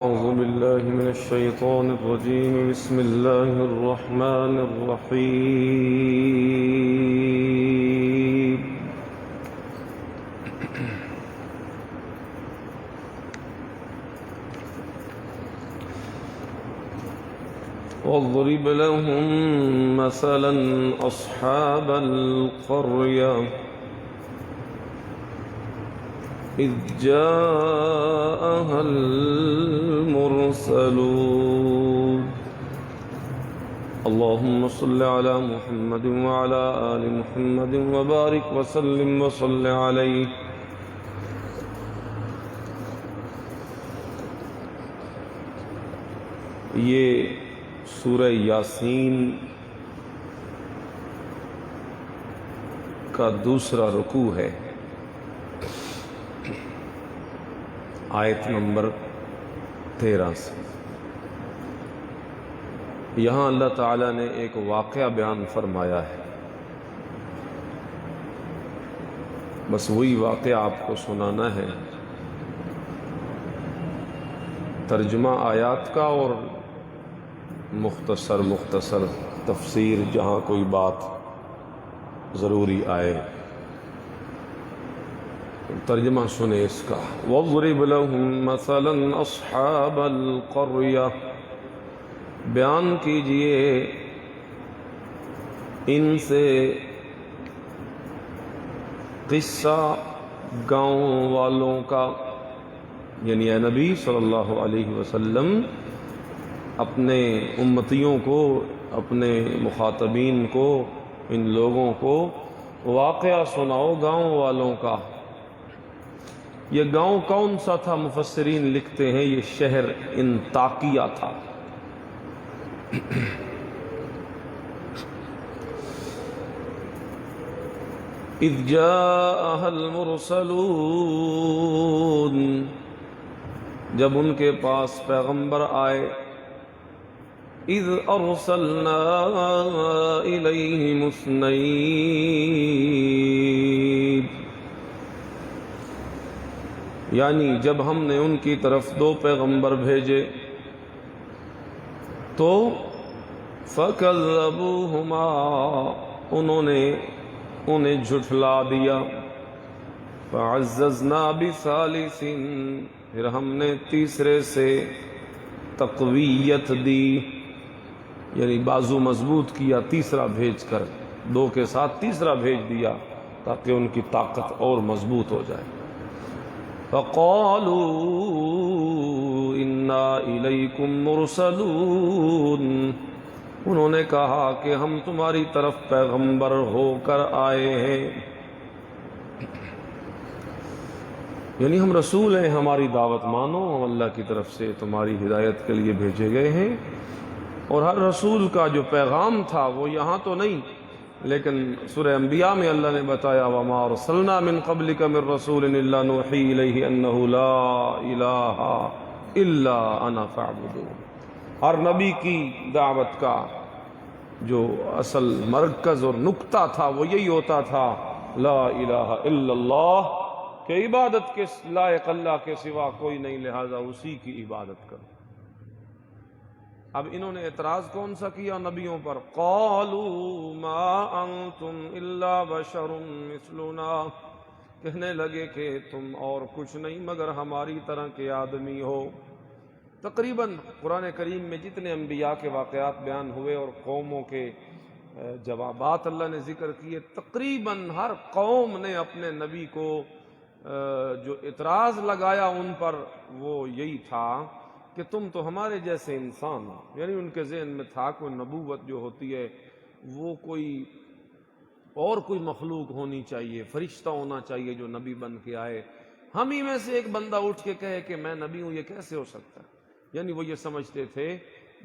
أعوذ بالله من الشيطان الرجيم. بسم الله الرحمن الرحيم. واضرب لهم مثلا أصحاب القرية إذ جاءها المرسلون. اللهم صل على محمد وعلى آل محمد وبارك وسلم وصل عليه. یہ سورہ یاسین کا دوسرا رکوع ہے، آیت نمبر 13 سے۔ یہاں اللہ تعالیٰ نے ایک واقعہ بیان فرمایا ہے، بس وہی واقعہ آپ کو سنانا ہے۔ ترجمہ آیات کا اور مختصر تفسیر جہاں کوئی بات ضروری آئے۔ ترجمہ سنیں اس کا۔ وَاضْرِبْ لَهُمْ مَثَلًا أَصْحَابَ الْقَرْيَةِ، بیان کیجئے ان سے قصہ گاؤں والوں کا، یعنی اے نبی صلی اللہ علیہ وسلم اپنے امتیوں کو، اپنے مخاطبین کو، ان لوگوں کو واقعہ سناؤ گاؤں والوں کا۔ یہ گاؤں کون سا تھا؟ مفسرین لکھتے ہیں یہ شہر انطاکیہ تھا۔ اذ جاءها المرسلون، جب ان کے پاس پیغمبر آئے۔ اذ ارسلنا الیہم اثنین، یعنی جب ہم نے ان کی طرف 2 پیغمبر بھیجے تو فَكَذَّبُوهُمَا، انہوں نے انہیں جھٹلا دیا۔ فَعَزَّزْنَا بِثَالِثٍ، پھر ہم نے تیسرے سے تقویت دی، یعنی بازو مضبوط کیا، تیسرا بھیج کر 2 کے ساتھ تیسرا بھیج دیا تاکہ ان کی طاقت اور مضبوط ہو جائے۔ فَقَالُوا إِنَّا إِلَيْكُمْ مُرْسَلُونَ، انہوں نے کہا کہ ہم تمہاری طرف پیغمبر ہو کر آئے ہیں، یعنی ہم رسول ہیں، ہماری دعوت مانو، ہم اللہ کی طرف سے تمہاری ہدایت کے لیے بھیجے گئے ہیں۔ اور ہر رسول کا جو پیغام تھا وہ یہاں تو نہیں، لیکن سورہ انبیاء میں اللہ نے بتایا وَمَا أَرْسَلْنَا مِن قَبْلِكَ مِن رَّسُولٍ إِلَّا نُوحِي إِلَيْهِ أَنَّهُ لَا إِلَٰهَ إِلَّا أَنَا فَاعْبُدُونِ۔ ہر نبی کی دعوت کا جو اصل مرکز اور نقطہ تھا وہ یہی ہوتا تھا، لا الہ الا اللہ، کہ عبادت کے لائق اللہ کے سوا کوئی نہیں، لہذا اسی کی عبادت کرو۔ اب انہوں نے اعتراض کون سا کیا نبیوں پر؟ قالوا ما انتم الا بشر مثلنا، کہنے لگے کہ تم اور کچھ نہیں مگر ہماری طرح کے آدمی ہو۔ تقریباً قرآن کریم میں جتنے انبیاء کے واقعات بیان ہوئے اور قوموں کے جوابات اللہ نے ذکر کیے، تقریباً ہر قوم نے اپنے نبی کو جو اعتراض لگایا ان پر وہ یہی تھا کہ تم تو ہمارے جیسے انسان ہو، یعنی ان کے ذہن میں تھا کہ نبوت جو ہوتی ہے وہ کوئی مخلوق ہونی چاہیے، فرشتہ ہونا چاہیے جو نبی بن کے آئے۔ ہم ہی میں سے ایک بندہ اٹھ کے کہے کہ میں نبی ہوں، یہ کیسے ہو سکتا ہے؟ یعنی وہ یہ سمجھتے تھے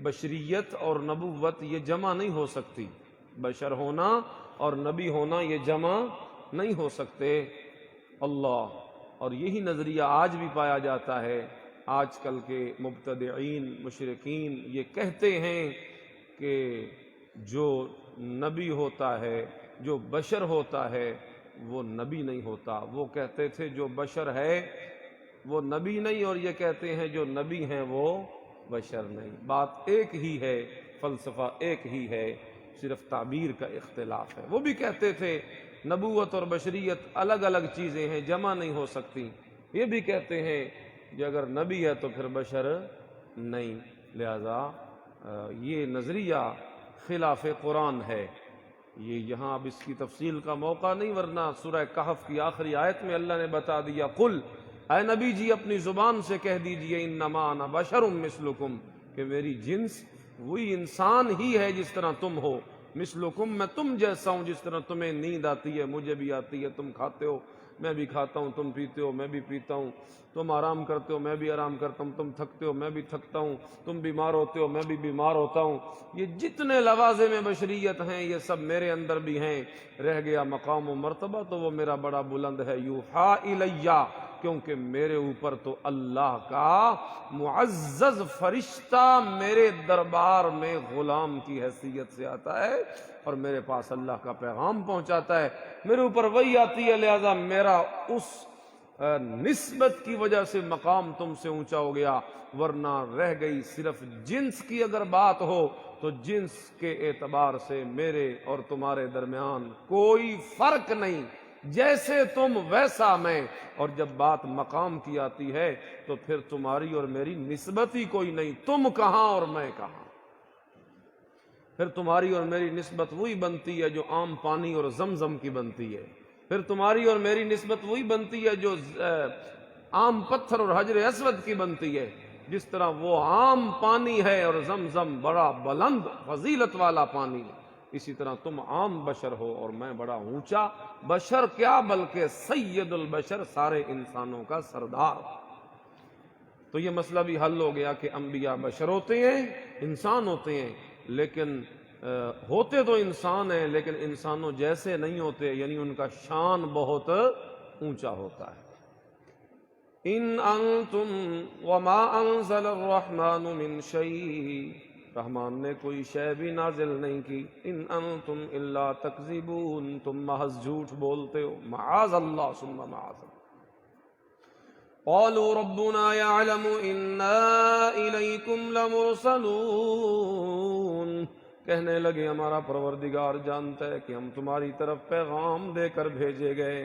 بشریت اور نبوت یہ جمع نہیں ہو سکتی، بشر ہونا اور نبی ہونا یہ جمع نہیں ہو سکتے۔ اللہ، اور یہی نظریہ آج بھی پایا جاتا ہے۔ آج کل کے مبتدعین مشرکین یہ کہتے ہیں کہ جو نبی ہوتا ہے، جو بشر ہوتا ہے وہ نبی نہیں ہوتا۔ وہ کہتے تھے جو بشر ہے وہ نبی نہیں اور یہ کہتے ہیں جو نبی ہیں وہ بشر نہیں۔ بات ایک ہی ہے، فلسفہ ایک ہی ہے، صرف تعبیر کا اختلاف ہے۔ وہ بھی کہتے تھے نبوت اور بشریت الگ الگ چیزیں ہیں، جمع نہیں ہو سکتی۔ یہ بھی کہتے ہیں کہ اگر نبی ہے تو پھر بشر نہیں، لہذا یہ نظریہ خلاف قرآن ہے۔ یہ یہاں اب اس کی تفصیل کا موقع نہیں، ورنہ سورہ کہف کی آخری آیت میں اللہ نے بتا دیا، قل، اے نبی جی اپنی زبان سے کہہ دیجئے، انما انا بشر مثلکم، کہ میری جنس وہی انسان ہی ہے جس طرح تم ہو، مثلکم، میں تم جیسا ہوں، جس طرح تمہیں نیند آتی ہے مجھے بھی آتی ہے، تم کھاتے ہو میں بھی کھاتا ہوں، تم پیتے ہو میں بھی پیتا ہوں، تم آرام کرتے ہو میں بھی آرام کرتا ہوں، تم تھکتے ہو میں بھی تھکتا ہوں، تم بیمار ہوتے ہو میں بھی بیمار ہوتا ہوں۔ یہ جتنے لوازم بشریت ہیں یہ سب میرے اندر بھی ہیں۔ رہ گیا مقام و مرتبہ تو وہ میرا بڑا بلند ہے، یوحا الیہ، کیونکہ میرے اوپر تو اللہ کا معزز فرشتہ میرے دربار میں غلام کی حیثیت سے آتا ہے اور میرے پاس اللہ کا پیغام پہنچاتا ہے، میرے اوپر وہی آتی ہے، لہذا میرا اس نسبت کی وجہ سے مقام تم سے اونچا ہو گیا، ورنہ رہ گئی صرف جنس کی اگر بات ہو تو جنس کے اعتبار سے میرے اور تمہارے درمیان کوئی فرق نہیں، جیسے تم ویسا میں۔ اور جب بات مقام کی آتی ہے تو پھر تمہاری اور میری نسبت ہی کوئی نہیں، تم کہاں اور میں کہاں۔ پھر تمہاری اور میری نسبت وہی بنتی ہے جو عام پانی اور زمزم کی بنتی ہے، پھر تمہاری اور میری نسبت وہی بنتی ہے جو عام پتھر اور حجر اسود کی بنتی ہے۔ جس طرح وہ عام پانی ہے اور زمزم بڑا بلند فضیلت والا پانی ہے، اسی طرح تم عام بشر ہو اور میں بڑا اونچا بشر، کیا بلکہ سید البشر، سارے انسانوں کا سردار۔ تو یہ مسئلہ بھی حل ہو گیا کہ انبیاء بشر ہوتے ہیں، انسان ہوتے ہیں، لیکن ہوتے تو انسان ہیں لیکن انسانوں جیسے نہیں ہوتے، یعنی ان کا شان بہت اونچا ہوتا ہے۔ ان انتم وما انزل الرحمن من شیء، رحمان نے کوئی شے بھی نازل نہیں کی، ان انتم الا تکذبون، تم محض جھوٹ بولتے ہو، معاذ اللہ ثم معاذ اللہ۔ قالوا ربنا يعلم انا الیکم لمرسلون، کہنے لگے ہمارا پروردگار جانتا ہے کہ ہم تمہاری طرف پیغام دے کر بھیجے گئے،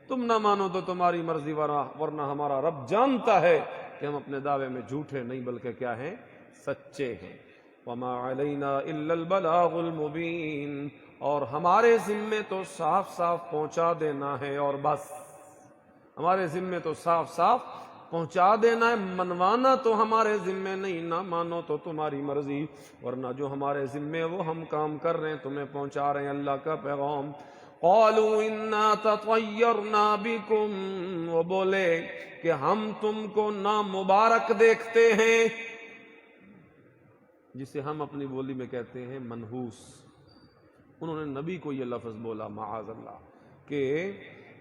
تم نہ مانو تو تمہاری مرضی، ورنہ ہمارا رب جانتا ہے کہ ہم اپنے دعوے میں جھوٹے نہیں بلکہ کیا ہیں، سچے ہیں۔ وما علینا الا البلاغ المبین، اور ہمارے ذمے تو صاف صاف پہنچا دینا ہے اور بس، ہمارے ذمے تو صاف صاف پہنچا دینا ہے، منوانا تو ہمارے ذمے نہیں، نہ مانو تو تمہاری مرضی، ورنہ جو ہمارے ذمے وہ ہم کام کر رہے ہیں، تمہیں پہنچا رہے ہیں اللہ کا پیغام۔ قالوا انا تطیرنا بکم، وہ بولے کہ ہم تم کو نامبارک دیکھتے ہیں، جسے ہم اپنی بولی میں کہتے ہیں منحوس۔ انہوں نے نبی کو یہ لفظ بولا معاذ اللہ کہ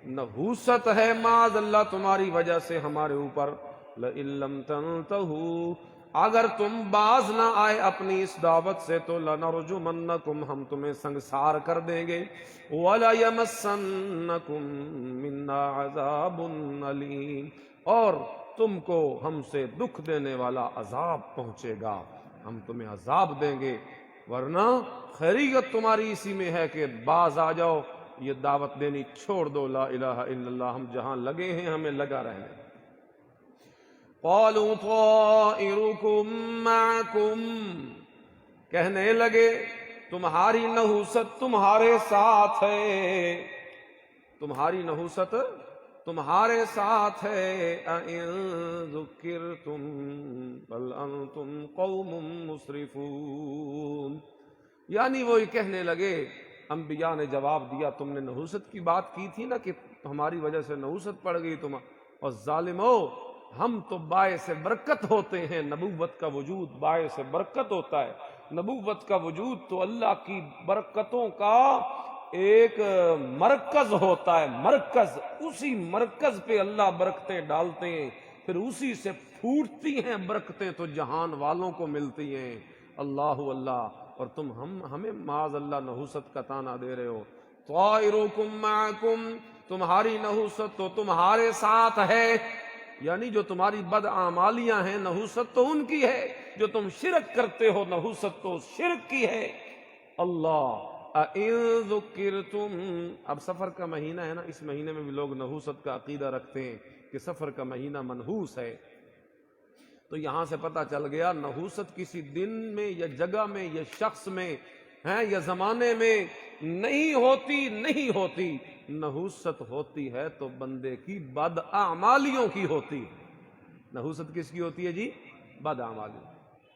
نحوست ہے معاذ اللہ تمہاری وجہ سے ہمارے اوپر، لئن لم تنتہوا، اگر تم باز نہ آئے اپنی اس دعوت سے تو لنرجمنکم، ہم تمہیں سنگسار کر دیں گے، وَلَيَمَسَّنَّكُم مِّنَّا عَذَابٌ أَلِيمٌ، اور تم کو ہم سے دکھ دینے والا عذاب پہنچے گا، ہم تمہیں عذاب دیں گے، ورنہ خیریت تمہاری اسی میں ہے کہ باز آ جاؤ، یہ دعوت دینی چھوڑ دو، لا الہ الا اللہ، ہم جہاں لگے ہیں ہمیں لگا رہنے۔ قالوا طائركم معكم، کہنے لگے تمہاری نحوست تمہارے ساتھ ہے، تمہاری نحوست تمہارے ساتھ ہے، اَإِن ذُكِّرْتُم بل انتم قوم مسرفون، یعنی وہ یہ کہنے لگے، انبیاء نے جواب دیا تم نے نحوست کی بات کی تھی نا کہ ہماری وجہ سے نحوست پڑ گئی تم، اور ظالمو ہم تو باعث برکت ہوتے ہیں، نبوت کا وجود باعث برکت ہوتا ہے، نبوت کا وجود تو اللہ کی برکتوں کا ایک مرکز ہوتا ہے، مرکز، اسی مرکز پہ اللہ برکتیں ڈالتے ہیں، پھر اسی سے پھوٹتی ہیں برکتیں تو جہان والوں کو ملتی ہیں، اللہ اللہ، اور تم ہمیں معاذ اللہ نحوست کا تانا دے رہے ہو۔ طائرکم معکم، تمہاری نحوست تو تمہارے ساتھ ہے، یعنی جو تمہاری بدعمالیاں ہیں نحوست تو ان کی ہے، جو تم شرک کرتے ہو نحوست تو شرک کی ہے۔ اللہ اَإِن ذُكِّرْتُمْ، اب سفر کا مہینہ ہے نا، اس مہینے میں بھی لوگ نحوست کا عقیدہ رکھتے ہیں کہ سفر کا مہینہ منحوس ہے، تو یہاں سے پتہ چل گیا نحوست کسی دن میں یا جگہ میں یا شخص میں ہے یا زمانے میں نہیں ہوتی، نحوست ہوتی ہے تو بندے کی بدعمالیوں کی ہوتی ہے۔ نحوست کس کی ہوتی ہے جی؟ بدعمالیوں۔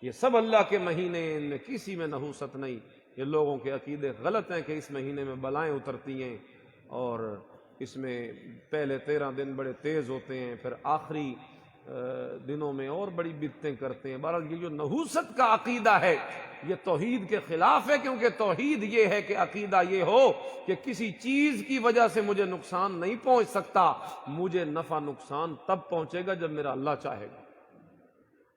یہ سب اللہ کے مہینے، ان میں کسی میں نحوست نہیں۔ یہ لوگوں کے عقیدے غلط ہیں کہ اس مہینے میں بلائیں اترتی ہیں اور اس میں پہلے 13 دن بڑے تیز ہوتے ہیں، پھر آخری دنوں میں اور بڑی بدعتیں کرتے ہیں۔ بہرحال یہ جو نحوست کا عقیدہ ہے یہ توحید کے خلاف ہے، کیونکہ توحید یہ ہے کہ عقیدہ یہ ہو کہ کسی چیز کی وجہ سے مجھے نقصان نہیں پہنچ سکتا، مجھے نفع نقصان تب پہنچے گا جب میرا اللہ چاہے گا۔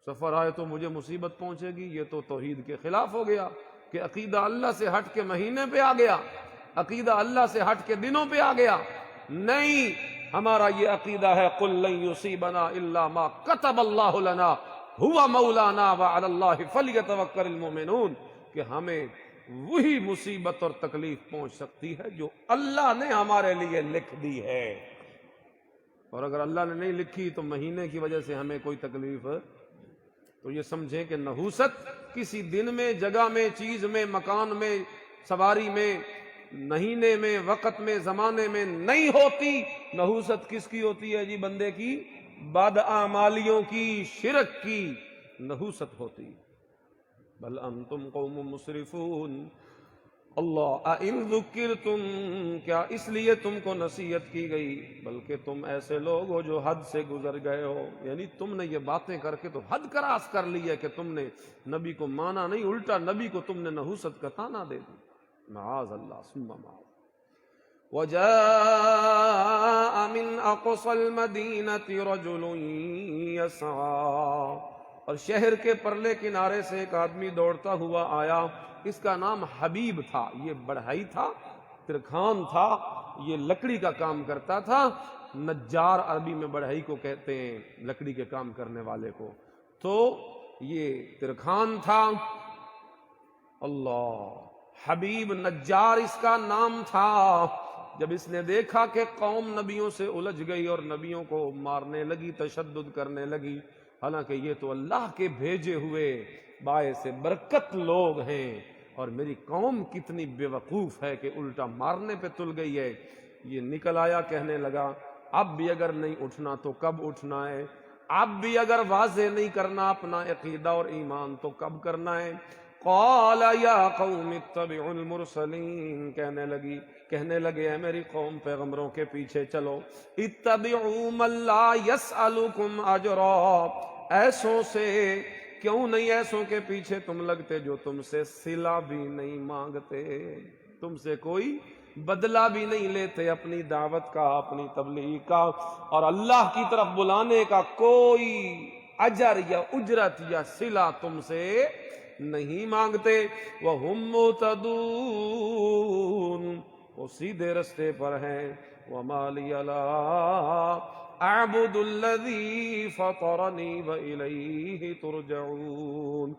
سفر آئے تو مجھے مصیبت پہنچے گی، یہ تو توحید کے خلاف ہو گیا کہ عقیدہ اللہ سے ہٹ کے مہینے پہ آ گیا، عقیدہ اللہ سے ہٹ کے دنوں پہ آ گیا۔ نہیں، ہمارا یہ عقیدہ ہے قُل لَن يُصِيبَنَا إِلَّا مَا كَتَبَ اللَّهُ لَنَا هُوَ مَوْلَانَا وَعَلَى اللَّهِ فَلْيَتَوَكَّلِ الْمُؤْمِنُونَ، کہ ہمیں وہی مصیبت اور تکلیف پہنچ سکتی ہے جو اللہ نے ہمارے لیے لکھ دی ہے، اور اگر اللہ نے نہیں لکھی تو مہینے کی وجہ سے ہمیں کوئی تکلیف۔ تو یہ سمجھیں کہ نحوست کسی دن میں، جگہ میں، چیز میں، مکان میں، سواری میں، مہینے میں، وقت میں، زمانے میں نہیں ہوتی۔ نحوست کس کی ہوتی ہے جی؟ بندے کی بدعمالیوں کی، شرک کی نحوست ہوتی۔ بل انتم قوم مسرفون، اللہ اَإِن ذُكِّرْتُمْ، کیا اس لیے تم کو نصیحت کی گئی، بلکہ تم ایسے لوگ ہو جو حد سے گزر گئے ہو، یعنی تم نے یہ باتیں کر کے تو حد کراس کر لی ہے کہ تم نے نبی کو مانا نہیں، الٹا نبی کو تم نے نحوست کا طعنہ دے دی۔ معاذ اللہ ثم معاذ۔ وَجَاءَ مِنْ أَقْصَى الْمَدِينَةِ رَجُلٌ يَسْعَىٰ، اور شہر کے پرلے کنارے سے ایک آدمی دوڑتا ہوا آیا، اس کا نام حبیب تھا، یہ بڑھائی تھا، ترکھان تھا، یہ لکڑی کا کام کرتا تھا۔ نجار عربی میں بڑھائی کو کہتے ہیں، لکڑی کے کام کرنے والے کو، تو یہ ترکھان تھا۔ اللہ، حبیب نجار اس کا نام تھا۔ جب اس نے دیکھا کہ قوم نبیوں سے الجھ گئی اور نبیوں کو مارنے لگی، تشدد کرنے لگی، حالانکہ یہ تو اللہ کے بھیجے ہوئے باعث برکت لوگ ہیں، اور میری قوم کتنی بے وقوف ہے کہ الٹا مارنے پہ تل گئی ہے، یہ نکل آیا، کہنے لگا اب بھی اگر نہیں اٹھنا تو کب اٹھنا ہے، اب بھی اگر واضح نہیں کرنا اپنا عقیدہ اور ایمان تو کب کرنا ہے۔ قال یا قوم اتبعوا المرسلین، کہنے لگے اے میری قوم پیغمبروں کے پیچھے چلو، اتبعوا من لا یسألکم اجرا، ایسوں سے کیوں نہیں ایسوں کے پیچھے تم لگتے جو تم سے صلہ بھی نہیں مانگتے، تم سے کوئی بدلہ بھی نہیں لیتے اپنی دعوت کا، اپنی تبلیغ کا، اور اللہ کی طرف بلانے کا کوئی اجر یا اجرت یا صلہ تم سے نہیں مانگتے۔ وَهُمْ مُهْتَدُونَ، وہ سیدھے رستے پر ہیں۔ وَمَا لِيَ لَا أَعْبُدُ الَّذِي فَطَرَنِي وَإِلَيْهِ تُرْجَعُونَ،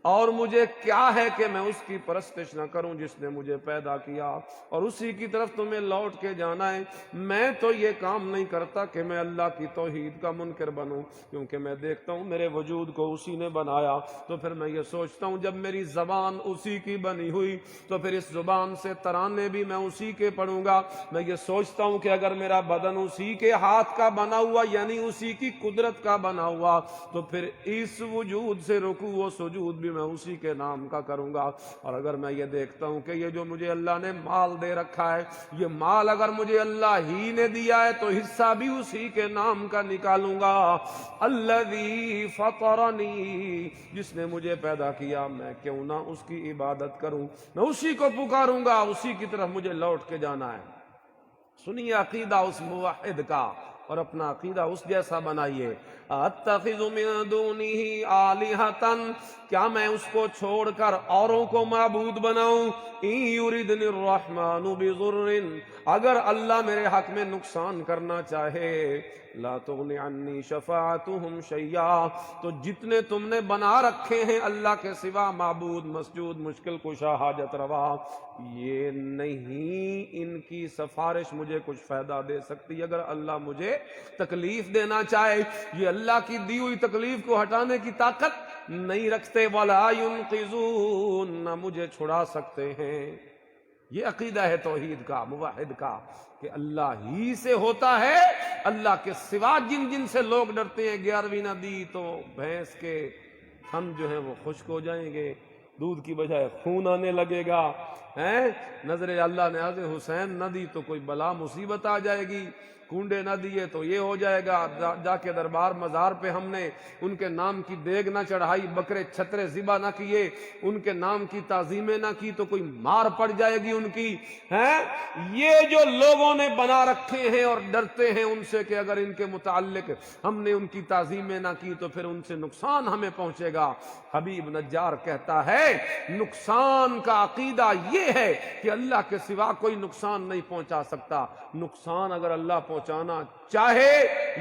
اور مجھے کیا ہے کہ میں اس کی پرستش نہ کروں جس نے مجھے پیدا کیا، اور اسی کی طرف تمہیں لوٹ کے جانا ہے۔ میں تو یہ کام نہیں کرتا کہ میں اللہ کی توحید کا منکر بنوں، کیونکہ میں دیکھتا ہوں میرے وجود کو اسی نے بنایا، تو پھر میں یہ سوچتا ہوں جب میری زبان اسی کی بنی ہوئی تو پھر اس زبان سے ترانے بھی میں اسی کے پڑھوں گا۔ میں یہ سوچتا ہوں کہ اگر میرا بدن اسی کے ہاتھ کا بنا ہوا یعنی اسی کی قدرت کا بنا ہوا تو پھر اس وجود سے رکوع و سجود بھی میں اسی کے نام کا کروں گا۔ اور اگر میں یہ دیکھتا ہوں کہ یہ جو مجھے اللہ نے مال دے رکھا ہے، یہ مال اگر مجھے اللہ ہی نے دیا ہے تو حصہ بھی اسی کے نام کا نکالوں گا۔ الذی فطرنی، جس نے مجھے پیدا کیا، میں کیوں نہ اس کی عبادت کروں، میں اسی کو پکاروں گا، اسی کی طرف مجھے لوٹ کے جانا ہے۔ سنیے عقیدہ اس موحد کا اور اپنا عقیدہ اس جیسا بنائیے۔ اتخذ من دونہ آلہۃ، کیا میں اس کو چھوڑ کر اوروں کو معبود بناؤں؟ ان یردنی الرحمن بضر، اگر اللہ میرے حق میں نقصان کرنا چاہے لا تغنی عنی شفاعتہم شیئا، تو جتنے تم نے بنا رکھے ہیں اللہ کے سوا معبود، مسجود، مشکل کشا، حاجت روا، یہ نہیں ان کی سفارش مجھے کچھ فائدہ دے سکتی اگر اللہ مجھے تکلیف دینا چاہے۔ یہ اللہ کی دی ہوئی تکلیف کو ہٹانے کی طاقت نہیں رکھتے، وَلَا يُنقِذُونَ، نہ مجھے چھڑا سکتے ہیں۔ یہ عقیدہ ہے توحید کا، موحد کا، کہ اللہ ہی سے ہوتا ہے، اللہ کے سوا جن جن سے لوگ ڈرتے ہیں 11ویں نہ دی تو بھینس کے تھن جو ہیں وہ خشک ہو جائیں گے، دودھ کی بجائے خون آنے لگے گا، نظر اللہ نے حضرت حسین نہ دی تو کوئی بلا مصیبت آ جائے گی، کنڈے نہ دیے تو یہ ہو جائے گا، جا کے دربار مزار پہ ہم نے ان کے نام کی دیگ نہ چڑھائی، بکرے چھترے ذبح نہ کیے، ان کے نام کی تعظیمیں نہ کی تو کوئی مار پڑ جائے گی ان کی، یہ جو لوگوں نے بنا رکھے ہیں اور ڈرتے ہیں ان سے کہ اگر ان کے متعلق ہم نے ان کی تعظیمیں نہ کی تو پھر ان سے نقصان ہمیں پہنچے گا۔ حبیب نجار کہتا ہے نقصان کا عقیدہ یہ ہے کہ اللہ کے سوا کوئی نقصان نہیں پہنچا سکتا، نقصان اگر اللہ پہنچانا چاہے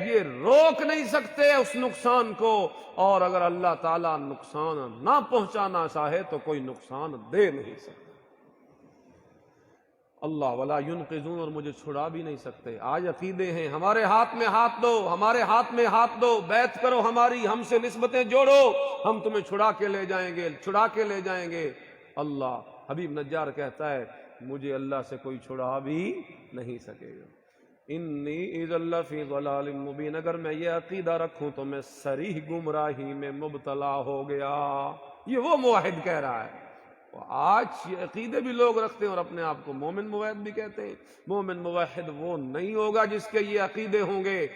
یہ روک نہیں سکتے اس نقصان کو، اور اگر اللہ تعالیٰ نقصان نہ پہنچانا چاہے تو کوئی نقصان دے نہیں سکتا۔ اللہ ولا ينقذون، اور مجھے چھڑا بھی نہیں سکتے۔ آج عقیدے ہیں ہمارے ہاتھ میں ہاتھ دو، ہمارے ہاتھ میں ہاتھ دو، بیعت کرو ہماری، ہم سے نسبتیں جوڑو، ہم تمہیں چھڑا کے لے جائیں گے، چھڑا کے لے جائیں گے۔ اللہ حبیب نجار کہتا ہے مجھے اللہ سے کوئی چھڑا بھی نہیں سکے گا۔ انی اذا لفی ضلال مبین، اگر میں یہ عقیدہ رکھوں تو میں صریح گمراہی میں مبتلا ہو گیا۔ یہ وہ موحد کہہ رہا ہے، آج یہ عقیدے بھی لوگ رکھتے ہیں اور اپنے آپ کو مومن موحد بھی کہتے ہیں۔ مومن موحد وہ نہیں ہوگا جس کے یہ عقیدے ہوں گے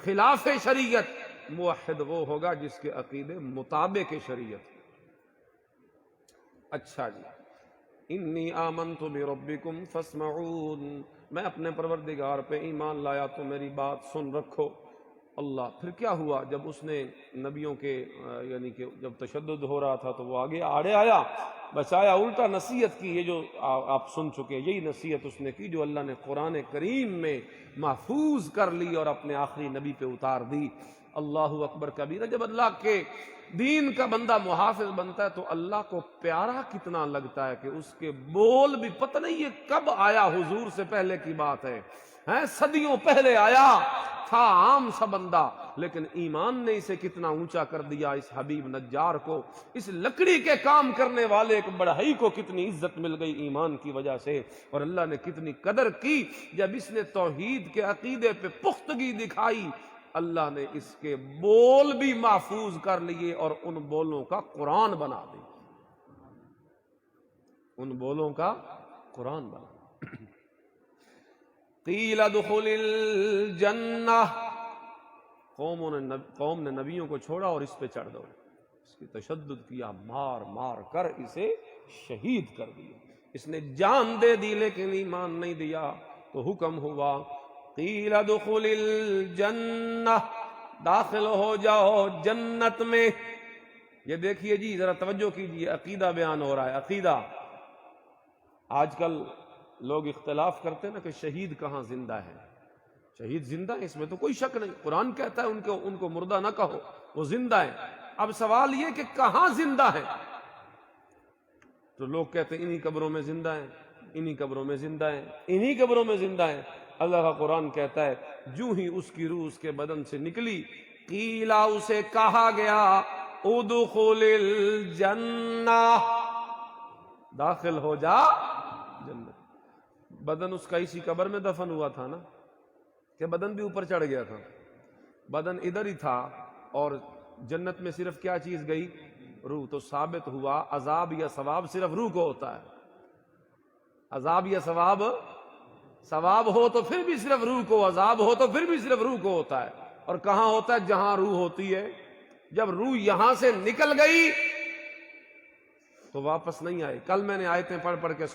خلاف شریعت، موحد وہ ہوگا جس کے عقیدے مطابق شریعت۔ اچھا جی، انی آمنت بربکم فاسمعون، میں اپنے پروردگار پہ ایمان لایا تو میری بات سن رکھو۔ اللہ پھر کیا ہوا جب اس نے نبیوں کے یعنی کہ جب تشدد ہو رہا تھا تو وہ آگے آڑے آیا، بچایا، الٹا نصیحت کی، یہ جو آپ سن چکے یہی نصیحت اس نے کی جو اللہ نے قرآن کریم میں محفوظ کر لی اور اپنے آخری نبی پہ اتار دی۔ اللہ اکبر کبیرہ، جب اللہ کے دین کا بندہ محافظ بنتا ہے تو اللہ کو پیارا کتنا لگتا ہے کہ اس کے بول بھی پتہ نہیں یہ کب آیا، حضور سے پہلے کی بات ہے، صدیوں پہلے آیا تھا عام سا بندہ، لیکن ایمان نے اسے کتنا اونچا کر دیا، اس حبیب نجار کو، اس لکڑی کے کام کرنے والے ایک بڑھئی کو کتنی عزت مل گئی ایمان کی وجہ سے، اور اللہ نے کتنی قدر کی جب اس نے توحید کے عقیدے پہ پختگی دکھائی، اللہ نے اس کے بول بھی محفوظ کر لیے اور ان بولوں کا قرآن بنا دی، ان بولوں کا قرآن بنا۔ قیل ادخل الجنہ، قوم نے نبیوں کو چھوڑا اور اس پہ چڑھ دو، اس کی تشدد کیا، مار مار کر اسے شہید کر دیا، اس نے جان دے دی لیکن ایمان نہیں دیا، تو حکم ہوا قیل ادخل الجنہ، داخل ہو جاؤ جنت میں۔ یہ دیکھیے جی ذرا توجہ کیجیے، عقیدہ بیان ہو رہا ہے، عقیدہ۔ آج کل لوگ اختلاف کرتے ہیں نا کہ شہید کہاں زندہ ہے، شہید زندہ ہے، اس میں تو کوئی شک نہیں، قرآن کہتا ہے ان کو مردہ نہ کہو، وہ زندہ ہے۔ اب سوال یہ کہ کہاں زندہ ہے، تو لوگ کہتے ہیں انہی قبروں میں زندہ ہیں، انہی قبروں میں زندہ ہیں، انہی قبروں میں زندہ ہیں۔ اللہ کا قرآن کہتا ہے جو ہی اس کی روح اس کے بدن سے نکلی، قیلا، اسے کہا گیا ادخل الجنہ، داخل ہو جا جنت۔ بدن اس کا اسی قبر میں دفن ہوا تھا نا، کہ بدن بھی اوپر چڑھ گیا تھا، بدن ادھر ہی تھا، اور جنت میں صرف کیا چیز گئی؟ روح۔ تو ثابت ہوا عذاب یا ثواب صرف روح کو ہوتا ہے، عذاب یا ثواب، ثواب ہو تو پھر بھی صرف روح کو، عذاب ہو تو پھر بھی صرف روح کو ہوتا ہے۔ اور کہاں ہوتا ہے؟ جہاں روح ہوتی ہے۔ جب روح یہاں سے نکل گئی تو واپس نہیں آئی۔ کل میں نے آیتیں پڑھ پڑھ کے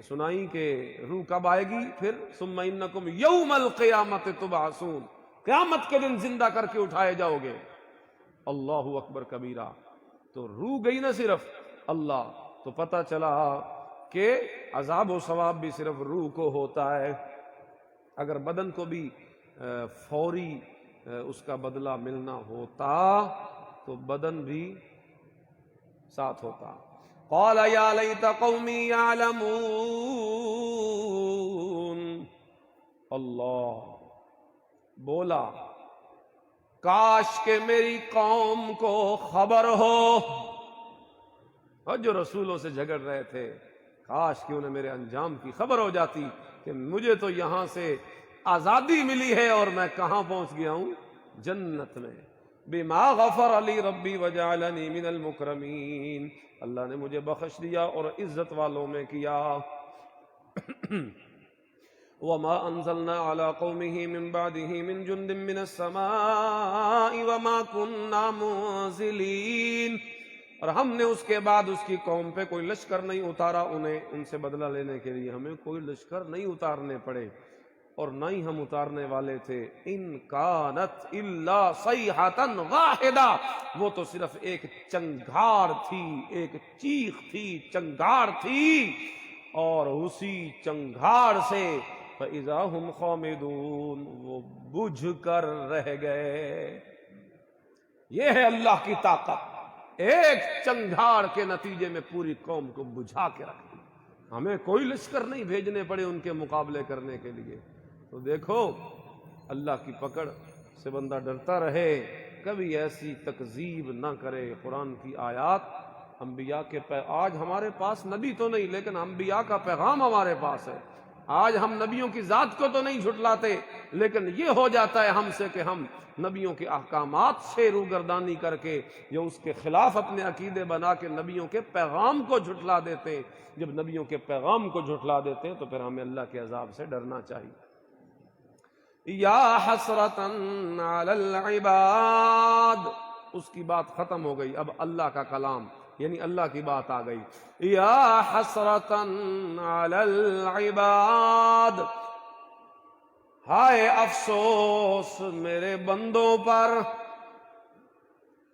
سنائی کہ روح کب آئے گی؟ پھر ثم انکم یوم القیامت تبعثون، قیامت کے دن زندہ کر کے اٹھائے جاؤ گے۔ اللہ اکبر کبیرہ۔ تو روح گئی نہ صرف، اللہ، تو پتہ چلا کہ عذاب و ثواب بھی صرف روح کو ہوتا ہے، اگر بدن کو بھی فوری اس کا بدلہ ملنا ہوتا تو بدن بھی ساتھ ہوتا۔ قال یا لیت قومی یعلمون، اللہ بولا کاش کہ میری قوم کو خبر ہو، اور جو رسولوں سے جھگڑ رہے تھے کاش کہ انہیں میرے انجام کی خبر ہو جاتی کہ مجھے تو یہاں سے آزادی ملی ہے اور میں کہاں پہنچ گیا ہوں، جنت میں۔ بما غفر علی ربی وجعلنی من المکرمین، اللہ نے مجھے بخش دیا اور عزت والوں میں کیا۔ وما انزلنا على قومه من بعده من جند من السماء وما كنا منزلین، اور ہم نے اس کے بعد اس کی قوم پہ کوئی لشکر نہیں اتارا، انہیں ان سے بدلہ لینے کے لیے ہمیں کوئی لشکر نہیں اتارنے پڑے، اور نہ ہی ہم اتارنے والے تھے۔ ان کانت الا صیحۃ واحدہ، وہ تو صرف ایک چنگھاڑ تھی، ایک چیخ تھی، چنگھاڑ تھی، اور اسی چنگھاڑ سے فاذا هم خامدون، وہ بجھ کر رہ گئے۔ یہ ہے اللہ کی طاقت، ایک چنگھاڑ کے نتیجے میں پوری قوم کو بجھا کے رکھ دی، ہمیں کوئی لشکر نہیں بھیجنے پڑے ان کے مقابلے کرنے کے لیے۔ تو دیکھو اللہ کی پکڑ سے بندہ ڈرتا رہے، کبھی ایسی تکذیب نہ کرے قرآن کی آیات، انبیاء کے آج ہمارے پاس نبی تو نہیں لیکن انبیاء کا پیغام ہمارے پاس ہے۔ آج ہم نبیوں کی ذات کو تو نہیں جھٹلاتے، لیکن یہ ہو جاتا ہے ہم سے کہ ہم نبیوں کے احکامات سے روگردانی کر کے یا اس کے خلاف اپنے عقیدے بنا کے نبیوں کے پیغام کو جھٹلا دیتے ہیں۔ جب نبیوں کے پیغام کو جھٹلا دیتے ہیں تو پھر ہمیں اللہ کے عذاب سے ڈرنا چاہیے۔ یا حسرتن علی العباد، اس کی بات ختم ہو گئی، اب اللہ کا کلام یعنی اللہ کی بات آ گئی۔ یا حسرتن علی العباد، ہائے افسوس میرے بندوں پر۔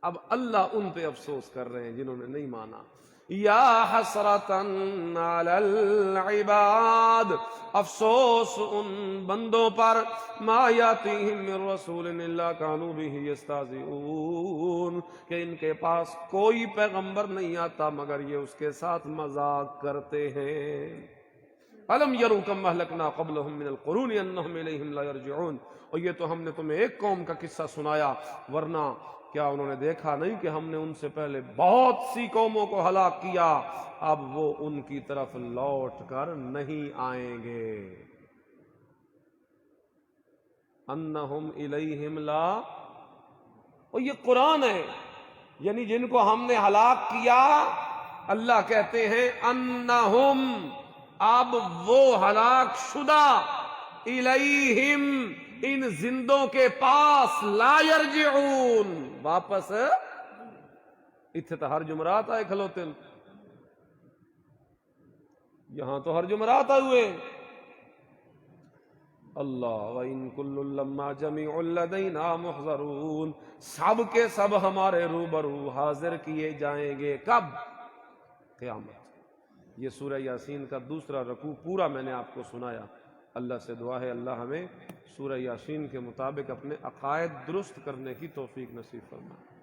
اب اللہ ان پہ افسوس کر رہے ہیں جنہوں نے نہیں مانا۔ یا حسرتن علی العباد، افسوس ان بندوں پر، ما یاتیہم من رسول الا کانوا بہ یستہزئون، کہ ان کے پاس کوئی پیغمبر نہیں آتا مگر یہ اس کے ساتھ مذاق کرتے ہیں۔ الم یروا کم اہلکنا قبلہم من القرون انہم الیہم لا یرجعون، اور یہ تو ہم نے تمہیں ایک قوم کا قصہ سنایا، ورنہ کیا انہوں نے دیکھا نہیں کہ ہم نے ان سے پہلے بہت سی قوموں کو ہلاک کیا، اب وہ ان کی طرف لوٹ کر نہیں آئیں گے۔ انہم الیہم لا، اور یہ قرآن ہے، یعنی جن کو ہم نے ہلاک کیا اللہ کہتے ہیں انہم، اب وہ ہلاک شدہ، الیہم ان زندوں کے پاس، لا یرجعون واپس، اتنے تو ہر جمعرات آئے کھلوتے، یہاں تو ہر جمعرات آئے ہوئے۔ اللہ وَإِن كُلٌّ لَمَّا جَمِيعٌ لَدَيْنَا مُحْضَرُونَ، سب کے سب ہمارے روبرو حاضر کیے جائیں گے، کب؟ قیامت۔ یہ سورہ یاسین کا دوسرا رکوع پورا میں نے آپ کو سنایا۔ اللہ سے دعا ہے اللہ ہمیں سورہ یاسین کے مطابق اپنے عقائد درست کرنے کی توفیق نصیب فرمائے۔